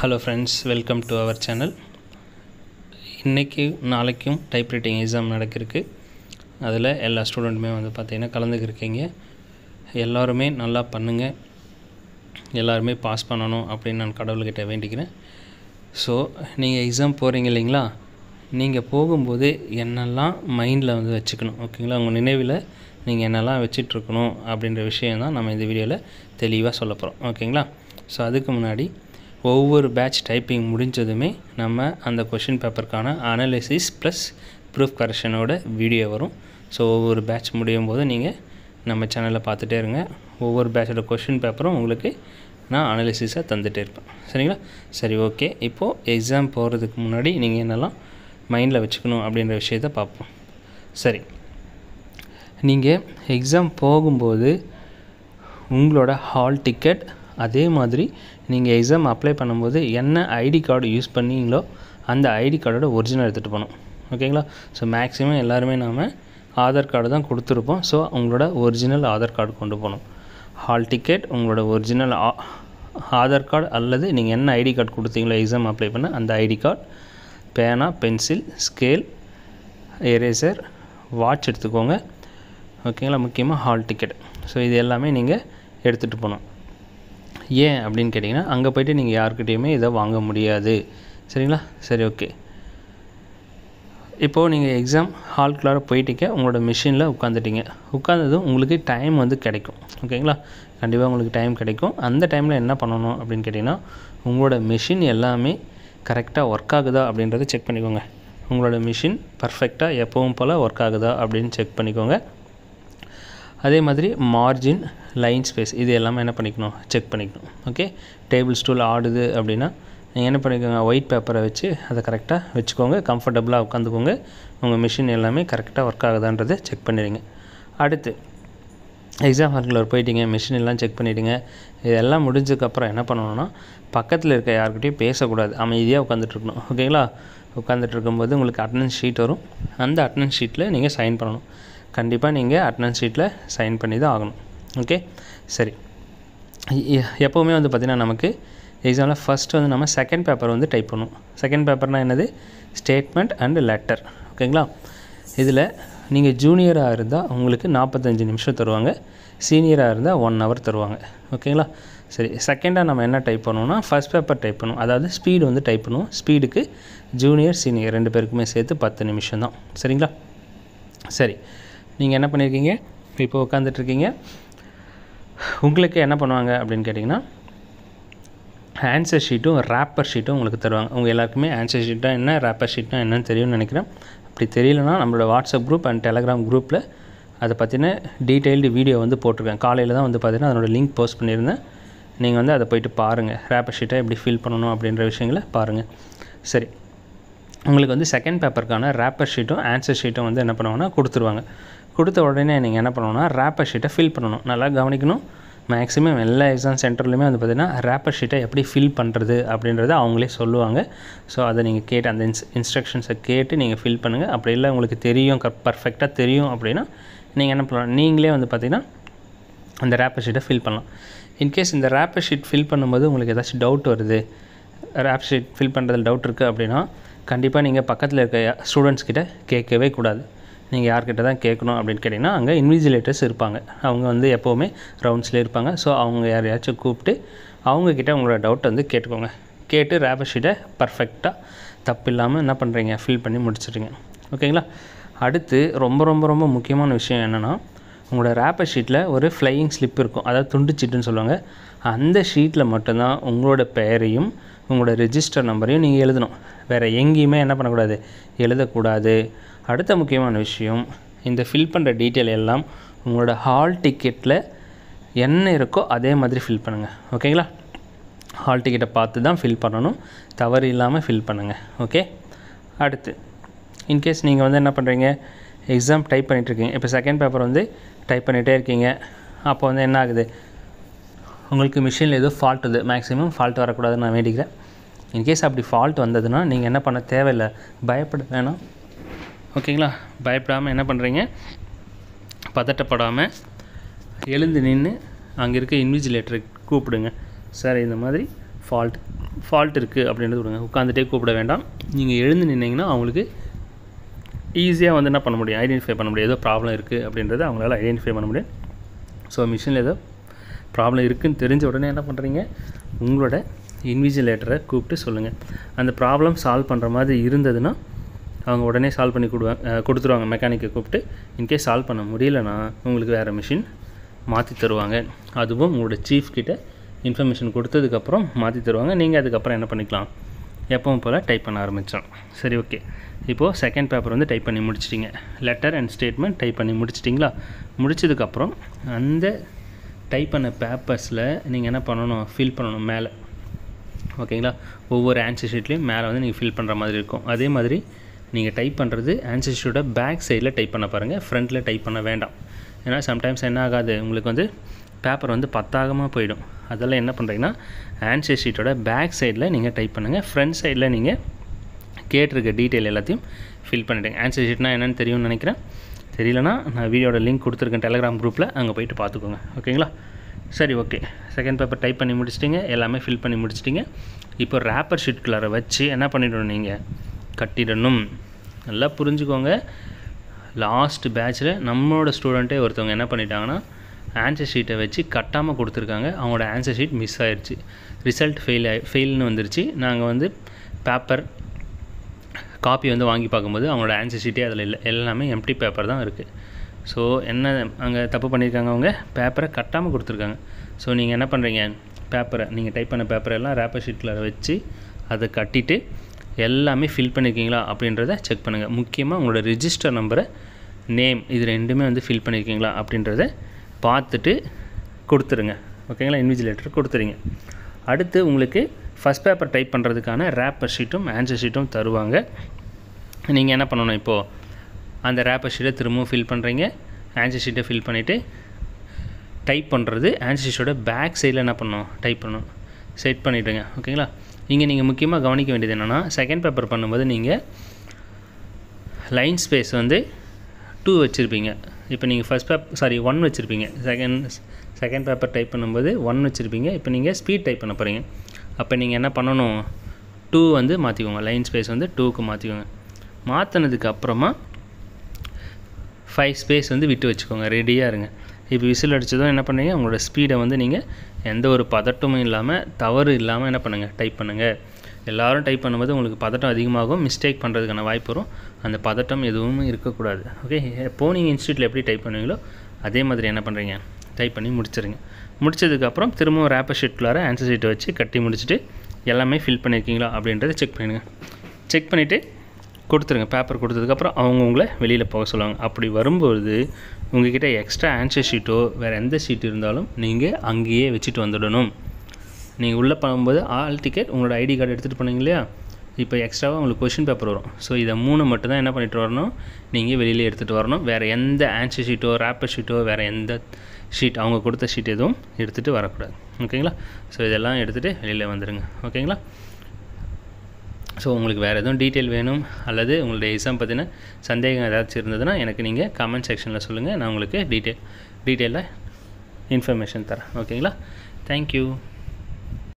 Hello friends, welcome to our channel. இன்னைக்கு நாளைக்கும் typewriting exam நடக்கிருக்கு. அதில் எல்லா ஸ்டூடெண்ட்டுமே வந்து பார்த்தீங்கன்னா கலந்துக்கிருக்கீங்க. எல்லாருமே நல்லா பண்ணுங்கள், எல்லாருமே பாஸ் பண்ணணும் அப்படின்னு நான் கடவுள்கிட்ட வேண்டிக்கிறேன். ஸோ நீங்கள் எக்ஸாம் போகிறீங்க இல்லைங்களா, நீங்கள் போகும்போது என்னெல்லாம் மைண்டில் வந்து வச்சுக்கணும், ஓகேங்களா? உங்கள் நினைவில் நீங்கள் என்னெல்லாம் வச்சிட்ருக்கணும் அப்படின்ற விஷயம் தான் நம்ம இந்த வீடியோவில் தெளிவாக சொல்ல போகிறோம், ஓகேங்களா? ஸோ அதுக்கு முன்னாடி ஒவ்வொரு பேட்ச் டைப்பிங் முடிஞ்சதுமே நம்ம அந்த கொஷின் பேப்பருக்கான அனாலிசிஸ் ப்ளஸ் ப்ரூஃப் கரெக்ஷனோட வீடியோ வரும். ஸோ ஒவ்வொரு பேட்ச் முடியும் போது நீங்கள் நம்ம சேனலில் பார்த்துட்டே இருங்க. ஒவ்வொரு பேட்சோட கொஷின் பேப்பரும் உங்களுக்கு நான் அனாலிசிஸாக தந்துகிட்டே இருப்பேன், சரிங்களா? சரி, ஓகே. இப்போது எக்ஸாம் போகிறதுக்கு முன்னாடி நீங்கள் என்னெல்லாம் மைண்டில் வச்சுக்கணும் அப்படின்ற விஷயத்தை பார்ப்போம். சரி, நீங்கள் எக்ஸாம் போகும்போது உங்களோட ஹால் டிக்கெட், அதே மாதிரி நீங்கள் எக்ஸாம் அப்ளை பண்ணும்போது என்ன ஐடி கார்டு யூஸ் பண்ணீங்களோ அந்த ஐடி கார்டோட ஒரிஜினல் எடுத்துகிட்டு போகணும், ஓகேங்களா? ஸோ மேக்ஸிமம் எல்லாருமே நாம் ஆதார் கார்டு தான் கொடுத்துருப்போம். ஸோ உங்களோட ஒரிஜினல் ஆதார் கார்டு கொண்டு போகணும். ஹால் டிக்கெட், உங்களோட ஒரிஜினல் ஆதார் கார்டு அல்லது நீங்கள் என்ன ஐடி கார்டு கொடுத்தீங்களோ எக்ஸாம் அப்ளை பண்ண அந்த ஐடி கார்டு, பேனா, பென்சில், ஸ்கேல், எரேசர், வாட்ச் எடுத்துக்கோங்க, ஓகேங்களா? முக்கியமாக ஹால் டிக்கெட். ஸோ இது எல்லாமே நீங்கள் எடுத்துகிட்டு போகணும். ஏன் அப்படின்னு கேட்டிங்கன்னா, அங்கே போய்ட்டு நீங்கள் யார்கிட்டையுமே இதை வாங்க முடியாது, சரிங்களா? சரி, ஓகே. இப்போது நீங்கள் எக்ஸாம் ஹால்குள்ளார போயிட்டீங்க, உங்களோட மிஷினில் உட்காந்துட்டீங்க. உட்காந்ததும் உங்களுக்கு டைம் வந்து கிடைக்கும், ஓகேங்களா? கண்டிப்பாக உங்களுக்கு டைம் கிடைக்கும். அந்த டைமில் என்ன பண்ணணும் அப்படின்னு கேட்டிங்கன்னா, உங்களோட மிஷின் எல்லாமே கரெக்டாக ஒர்க் ஆகுதா அப்படின்றத செக் பண்ணிக்கோங்க. உங்களோட மிஷின் பர்ஃபெக்டாக எப்பவும் போல் ஒர்க் ஆகுதா அப்படின்னு செக் பண்ணிக்கோங்க. அதே மாதிரி மார்ஜின், லைன் ஸ்பேஸ் இது எல்லாமே என்ன பண்ணிக்கணும், செக் பண்ணிக்கணும், ஓகே? டேபிள் ஸ்டூல் ஆடுது அப்படின்னா நீங்கள் என்ன பண்ணிக்கோங்க, ஒயிட் பேப்பரை வச்சு அதை கரெக்டாக வச்சுக்கோங்க, கம்ஃபர்டபுளாக உட்காந்துக்கோங்க. உங்கள் மிஷின் எல்லாமே கரெக்டாக ஒர்க் ஆகுதான்றதை செக் பண்ணிடுங்க. அடுத்து எக்ஸாம் ஹால்குள்ளே போயிட்டீங்க, மிஷின் எல்லாம் செக் பண்ணிவிடுங்க. இதெல்லாம் முடிஞ்சதுக்கப்புறம் என்ன பண்ணணும்னா, பக்கத்தில் இருக்க யார்கிட்டையும் பேசக்கூடாது, அமைதியாக உட்காந்துட்ருக்கணும், ஓகேங்களா? உட்காந்துட்டு இருக்கும்போது உங்களுக்கு அட்டெண்டன்ஸ் ஷீட் வரும். அந்த அட்டெண்டன்ஸ் ஷீட்டில் நீங்கள் சைன் பண்ணணும். கண்டிப்பாக நீங்கள் அட்டெண்டன்ஸ் ஷீட்டில் சைன் பண்ணி தான் ஆகணும், ஓகே? சரி, எப்போவுமே வந்து பார்த்திங்கன்னா நமக்கு எக்ஸாமில் ஃபஸ்ட்டு வந்து நம்ம செகண்ட் பேப்பர் வந்து டைப் பண்ணுவோம். செகண்ட் பேப்பர்னால் என்னது, ஸ்டேட்மெண்ட் அண்டு லெட்டர், ஓகேங்களா? இதில் நீங்கள் ஜூனியராக இருந்தால் உங்களுக்கு 45 நிமிஷம் தருவாங்க, சீனியராக இருந்தால் 1 hour தருவாங்க, ஓகேங்களா? சரி, செகண்டாக நம்ம என்ன டைப் பண்ணுவோம்னா ஃபஸ்ட் பேப்பர் டைப் பண்ணுவோம். அதாவது ஸ்பீடு வந்து டைப் பண்ணுவோம். ஸ்பீடுக்கு ஜூனியர், சீனியர் 2 பேருக்குமே சேர்த்து 10 நிமிஷம் தான், சரிங்களா? சரி, நீங்கள் என்ன பண்ணியிருக்கீங்க, இப்போ உட்காந்துட்ருக்கீங்க. உங்களுக்கு என்ன பண்ணுவாங்க அப்படின்னு கேட்டிங்கன்னா, ஆன்சர் ஷீட்டும் ரேப்பர் ஷீட்டும் உங்களுக்கு தருவாங்க. உங்கள் எல்லாருக்குமே ஆன்சர் ஷீட்டாக என்ன, ரேப்பர் ஷீட்னா என்னன்னு தெரியும்னு நினைக்கிறேன். அப்படி தெரியலனா நம்மளோட வாட்ஸ்அப் குரூப் அண்ட் டெலகிராம் குரூப்பில் அதை பற்றின டீட்டெயில்டு வீடியோ வந்து போட்டிருக்கேன். காலையில் தான் வந்து பார்த்தீங்கன்னா அதனோட லிங்க் போஸ்ட் பண்ணியிருந்தேன். நீங்கள் வந்து அதை போய்ட்டு பாருங்கள், ரேப்பர் ஷீட்டை எப்படி ஃபில் பண்ணணும் அப்படின்ற விஷயங்களை பாருங்கள். சரி, உங்களுக்கு வந்து செகண்ட் பேப்பருக்கான ரேப்பர் ஷீட்டும் ஆன்சர் ஷீட்டும் வந்து என்ன பண்ணுவாங்கன்னா கொடுத்துருவாங்க. கொடுத்த உடனே நீங்கள் என்ன பண்ணணும்னா ரேப்பர் ஷீட்டை ஃபில் பண்ணணும். நல்லா கவனிக்கணும். மேக்ஸிமம் எல்லா எக்ஸாம் சென்டர்லையுமே வந்து பார்த்திங்கன்னா ரேப்பர் ஷீட்டை எப்படி ஃபில் பண்ணுறது அப்படின்றத அவங்களே சொல்லுவாங்க. ஸோ அதை நீங்கள் கேட்டு அந்த இன்ஸ்ட்ரக்ஷன்ஸை கேட்டு நீங்கள் ஃபில் பண்ணுங்கள். அப்படி இல்லை உங்களுக்கு தெரியும், பர்ஃபெக்டாக தெரியும் அப்படின்னா நீங்கள் என்ன பண்ணலாம், நீங்களே வந்து பார்த்திங்கன்னா அந்த ரேப்பர் ஷீட்டை ஃபில் பண்ணலாம். இன்கேஸ் இந்த ரேப்பர் ஷீட் ஃபில் பண்ணும்போது உங்களுக்கு ஏதாச்சும் டவுட் வருது, ரேப்பர் ஷீட் ஃபில் பண்ணுறதுல டவுட் இருக்குது அப்படின்னா கண்டிப்பாக நீங்கள் பக்கத்தில் இருக்க ஸ்டூடெண்ட்ஸ் கிட்ட கேட்கவே கூடாது. நீங்கள் யார்கிட்ட தான் கேட்கணும் அப்படின்னு கேட்டிங்கன்னா, அங்கே இன்விஜிலேட்டர்ஸ் இருப்பாங்க. அவங்க வந்து எப்போவுமே ரவுண்ட்ஸ்லேயே இருப்பாங்க. ஸோ அவங்க யாரையாச்சும் கூப்பிட்டு அவங்கக்கிட்ட உங்களோட டவுட் வந்து கேட்டுக்கோங்க. கேட்டு ரேப்பர் ஷீட்டை பர்ஃபெக்டாக தப்பு இல்லாமல் என்ன பண்ணுறீங்க, ஃபில் பண்ணி முடிச்சிடுங்க, ஓகேங்களா? அடுத்து ரொம்ப ரொம்ப ரொம்ப முக்கியமான விஷயம் என்னென்னா, உங்களோட ரேப்பர் ஷீட்டில் ஒரு ஃப்ளையிங் ஸ்லிப் இருக்கும், அதாவது துண்டு சீட்டுன்னு சொல்லுவாங்க. அந்த ஷீட்டில் மட்டும்தான் உங்களோட பெயரையும் உங்களோட ரெஜிஸ்டர் நம்பரையும் நீங்கள் எழுதணும். வேறு எங்கேயுமே என்ன பண்ணக்கூடாது, எழுதக்கூடாது. அடுத்த முக்கியமான விஷயம், இந்த ஃபில் பண்ணுற டீட்டெயில் எல்லாம் உங்களோட ஹால் டிக்கெட்டில் என்ன இருக்கோ அதே மாதிரி ஃபில் பண்ணுங்கள், ஓகேங்களா? ஹால் டிக்கெட்டை பார்த்து தான் ஃபில் பண்ணணும், தவறு இல்லாமல் ஃபில் பண்ணுங்கள், ஓகே? அடுத்து இன்கேஸ் நீங்கள் வந்து என்ன பண்ணுறீங்க, எக்ஸாம் டைப் பண்ணிகிட்ருக்கீங்க. இப்போ செகண்ட் பேப்பர் வந்து டைப் பண்ணிகிட்டே இருக்கீங்க. அப்போ வந்து என்ன ஆகுது, உங்களுக்கு மிஷினில் ஏதோ ஃபால்ட் வருது. மேக்ஸிமம் ஃபால்ட் வரக்கூடாதுன்னு நான் வேண்டிக்கிறேன். இன்கேஸ் அப்படி ஃபால்ட் வந்ததுன்னா நீங்கள் என்ன பண்ண தேவையில்லை, பயப்பட வேணாம், ஓகேங்களா? பயப்படாமல் என்ன பண்ணுறீங்க, பதட்டப்படாமல் எழுந்து நின்று அங்கே இருக்க இன்விஜிலேட்டரை கூப்பிடுங்க. சார், இந்த மாதிரி ஃபால்ட் ஃபால்ட் இருக்குது அப்படின்றது கொடுங்க. உட்காந்துட்டே கூப்பிட வேண்டாம். நீங்கள் எழுந்து நின்னீங்கன்னா அவங்களுக்கு ஈஸியாக வந்து என்ன பண்ண முடியும், ஐடென்டிஃபை பண்ண முடியும். ஏதோ ப்ராப்ளம் இருக்குது அப்படின்றத அவங்களால ஐடென்டிஃபை பண்ண முடியும். ஸோ மிஷினில் ஏதோ ப்ராப்ளம் இருக்குதுன்னு தெரிஞ்ச உடனே என்ன பண்ணுறீங்க, உங்களோட இன்விஜிலேட்டரை கூப்பிட்டு சொல்லுங்கள். அந்த ப்ராப்ளம் சால்வ் பண்ணுற மாதிரி இருந்ததுன்னா அவங்க உடனே சால்வ் பண்ணி கொடுத்துருவாங்க மெக்கானிக்கை கூப்பிட்டு. இன்கேஸ் சால்வ் பண்ண முடியலன்னா உங்களுக்கு வேறு மிஷின் மாற்றி தருவாங்க. அதுவும் உங்களோட சீஃப் கிட்ட இன்ஃபர்மேஷன் கொடுத்ததுக்கப்புறம் மாற்றி தருவாங்க. நீங்கள் அதுக்கப்புறம் என்ன பண்ணிக்கலாம், எப்பவும் போல் டைப் பண்ண ஆரம்பித்தோம். சரி, ஓகே. இப்போது செகண்ட் பேப்பர் வந்து டைப் பண்ணி முடிச்சிட்டிங்க. லெட்டர் அண்ட் ஸ்டேட்மெண்ட் டைப் பண்ணி முடிச்சிட்டிங்களா? முடிச்சதுக்கப்புறம் அந்த டைப் பண்ண பேப்பர்ஸில் நீங்கள் என்ன பண்ணணும், ஃபில் பண்ணணும் மேலே. ஓகேங்களா? ஒவ்வொரு ஆன்சர் ஷீட்லேயும் மேலே வந்து நீங்கள் ஃபில் பண்ணுற மாதிரி இருக்கும். அதே மாதிரி நீங்கள் டைப் பண்ணுறது ஆன்சர் ஷீட்டோட பேக் சைடில் டைப் பண்ண பாருங்கள், ஃப்ரண்ட்டில் டைப் பண்ண வேண்டாம். ஏன்னா சம்டைம்ஸ் என்ன ஆகாது, உங்களுக்கு வந்து பேப்பர் வந்து பத்தாகமாக போயிடும். அதெல்லாம் என்ன பண்ணுறீங்கன்னா ஆன்சர் ஷீட்டோட பேக் சைடில் நீங்கள் டைப் பண்ணுங்கள். ஃப்ரண்ட் சைடில் நீங்கள் கேட்டிருக்க டீட்டெயில் எல்லாத்தையும் ஃபில் பண்ணிவிடுங்க. ஆன்சர் ஷீட்னால் என்னென்னு தெரியும்னு நினைக்கிறேன். தெரியலனா நான் வீடியோட லிங்க் கொடுத்துருக்கேன் டெலகிராம் குரூப்பில், அங்கே போய்ட்டு பார்த்துக்கோங்க. ஓகேங்களா? சரி, ஓகே. செகண்ட் பேப்பர் டைப் பண்ணி முடிச்சிட்டிங்க, எல்லாமே ஃபில் பண்ணி முடிச்சிட்டிங்க. இப்போ ரேப்பர் ஷீட்குள்ளார வச்சு என்ன பண்ணிடணும், நீங்கள் கட்டிடணும். நல்லா புரிஞ்சுக்கோங்க. லாஸ்ட் பேட்சில் நம்மளோட ஸ்டூடெண்ட்டே ஒருத்தவங்க என்ன பண்ணிட்டாங்கன்னா ஆன்சர் ஷீட்டை வச்சு கட்டாமல் கொடுத்துருக்காங்க. அவங்களோட ஆன்சர் ஷீட் மிஸ் ஆகிடுச்சு. ரிசல்ட் ஃபெயில்னு வந்துருச்சு. நாங்கள் வந்து பேப்பர் காப்பி வந்து வாங்கி பார்க்கும்போது அவங்களோட ஆன்சர் ஷீட்டே அதில் இல்லை, எல்லாமே எம்டி பேப்பர் தான் இருக்குது. ஸோ என்ன அங்கே தப்பு பண்ணியிருக்காங்க, அவங்க பேப்பரை கட்டாமல் கொடுத்துருக்காங்க. ஸோ நீங்கள் என்ன பண்ணுறீங்க, பேப்பரை நீங்கள் டைப் பண்ண பேப்பரை எல்லாம் ரேப்பர் ஷீட்டில் வச்சு அதை கட்டிட்டு எல்லாமே ஃபில் பண்ணியிருக்கீங்களா அப்படின்றத செக் பண்ணுங்கள். முக்கியமாக உங்களோட ரிஜிஸ்டர் நம்பரை, நேம், இது ரெண்டுமே வந்து ஃபில் பண்ணியிருக்கீங்களா அப்படின்றத பார்த்துட்டு கொடுத்துருங்க. ஓகேங்களா? இன்விஜிலேட்டர் கொடுத்துருங்க. அடுத்து உங்களுக்கு ஃபஸ்ட் பேப்பர் டைப் பண்ணுறதுக்கான ரேப்பர் ஷீட்டும் ஆன்சர் ஷீட்டும் தருவாங்க. நீங்கள் என்ன பண்ணணும், இப்போது அந்த ரேப்பர் ஷீட்டை திரும்பவும் ஃபில் பண்ணுறீங்க. ஆன்சர் ஷீட்டை ஃபில் பண்ணிவிட்டு டைப் பண்ணுறது ஆன்சர் ஷீட்டோட பேக் சைடில் என்ன பண்ணணும், டைப் பண்ணணும். செட் பண்ணிவிடுங்க. ஓகேங்களா? இங்கே நீங்கள் முக்கியமாக கவனிக்க வேண்டியது என்னென்னா, செகண்ட் பேப்பர் பண்ணும்போது நீங்கள் லைன் ஸ்பேஸ் வந்து 2 வச்சுருப்பீங்க. இப்போ நீங்கள் ஃபஸ்ட் 1 வச்சுருப்பீங்க. செகண்ட் பேப்பர் டைப் பண்ணும்போது 1 வச்சுருப்பீங்க. இப்போ நீங்கள் ஸ்பீட் டைப் பண்ண போகிறீங்க. அப்போ நீங்கள் என்ன பண்ணணும், 2 வந்து மாற்றிக்கோங்க. லைன் ஸ்பேஸ் வந்து 2க்கு மாற்றிக்கோங்க. மாற்றினதுக்கு அப்புறமா 5 ஸ்பேஸ் வந்து விட்டு வச்சுக்கோங்க. ரெடியாக இருங்க. இப்போ விசில் அடித்ததும் என்ன பண்ணுறீங்க, உங்களோட ஸ்பீடை வந்து நீங்கள் எந்த ஒரு பதட்டமும் இல்லாமல், தவறு இல்லாமல் என்ன பண்ணுங்கள், டைப் பண்ணுங்கள். எல்லோரும் டைப் பண்ணும்போது உங்களுக்கு பதட்டம் அதிகமாகும், மிஸ்டேக் பண்ணுறதுக்கான வாய்ப்பு வரும். அந்த பதட்டம் எதுவும் இருக்கக்கூடாது. ஓகே? எப்போது நீங்கள் இன்ஸ்டியூட்டில் எப்படி டைப் பண்ணுவீங்களோ அதே மாதிரி என்ன பண்ணுறீங்க, டைப் பண்ணி முடிச்சிருங்க. முடிச்சதுக்கப்புறம் திரும்பவும் ரேப்பர் ஷீட்குள்ளார ஆன்சர் ஷீட்டை வச்சு கட்டி முடிச்சுட்டு எல்லாமே ஃபில் பண்ணியிருக்கீங்களா அப்படின்றத செக் பண்ணிடுங்க. செக் பண்ணிவிட்டு கொடுத்துருங்க. பேப்பர் கொடுத்ததுக்கப்புறம் அவங்க உங்களை வெளியில் போக சொல்லுவாங்க. அப்படி வரும்போது உங்கள்கிட்ட எக்ஸ்ட்ரா ஆன்சர் ஷீட்டோ வேறு எந்த ஷீட் இருந்தாலும் நீங்கள் அங்கேயே வச்சுட்டு வந்துடணும். நீங்கள் உள்ளே போகும்போது ஆல் டிக்கெட், உங்களோட ஐடி கார்டு எடுத்துகிட்டு போனீங்க இல்லையா, இப்போ எக்ஸ்ட்ராவாக உங்களுக்கு கொஷின் பேப்பர் வரும். ஸோ இதை 3 மட்டும் தான் என்ன பண்ணிட்டு வரணும், நீங்கள் வெளியில் எடுத்துகிட்டு வரணும். வேறு எந்த ஆன்சர் ஷீட்டோ ரேப்பர் ஷீட்டோ வேறு எந்த ஷீட், அவங்க கொடுத்த ஷீட் எதுவும் எடுத்துகிட்டு வரக்கூடாது. ஓகேங்களா? ஸோ இதெல்லாம் எடுத்துகிட்டு வெளியில் வந்துடுங்க. ஓகேங்களா? ஸோ உங்களுக்கு வேறு எதுவும் டீட்டெயில் வேணும் அல்லது உங்களுடைய எக்ஸாம் பற்றின சந்தேகம் ஏதாச்சும் இருந்ததுன்னா எனக்கு நீங்கள் கமெண்ட் செக்ஷனில் சொல்லுங்கள். நான் உங்களுக்கு டீட்டெயிலாக இன்ஃபர்மேஷன் தரேன். ஓகேங்களா? தேங்க்யூ.